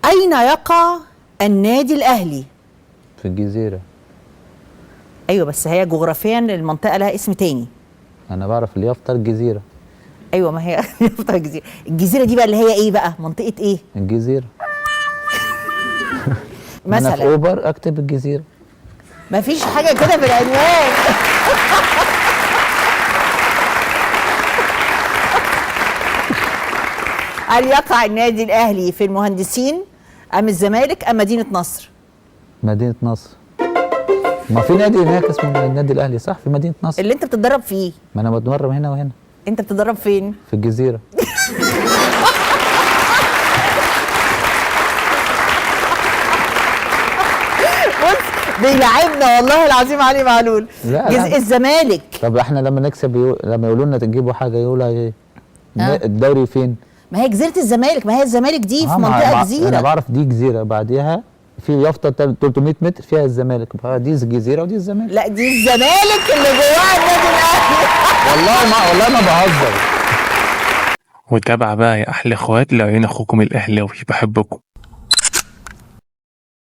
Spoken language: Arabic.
أين يقع النادي الأهلي؟ في الجزيرة. أيوة بس هي جغرافيا المنطقة لها اسم تاني. أنا بعرف اليافطة الجزيرة. أيوة ما هي يافطة الجزيرة. الجزيرة دي بقى اللي هي إيه بقى؟ منطقة إيه؟ الجزيرة. مثلا أنا في أوبر أكتب الجزيرة. مفيش حاجة كده في العنوان. هل يقع النادي الأهلي في المهندسين أم الزمالك أم مدينة نصر؟ مدينة نصر. ما في نادي هناك اسمه النادي الأهلي صح في مدينة نصر. اللي أنت بتتدرب فيه. ما أنا بتمرن هنا وهنا. أنت بتتدرب فين؟ في الجزيرة. بص بيلعبنا والله العظيم علي معلول. لا. الزمالك. طب احنا لما نكسب لما يقولوا لنا تجيبوا حاجة يقولوا ايه؟ الدوري فين؟ ما هي جزيرة الزمالك، ما هي الزمالك دي في منطقة جزيرة. أنا بعرف دي جزيرة بعديها في يافطة 300 متر فيها الزمالك، دي الجزيرة ودي الزمالك. لا دي الزمالك اللي جواها النادي الأهلي. والله ما بهزر. وتابع بقى يا أحلى إخوات لعيون أخوكم الأهلاوي، بحبكم.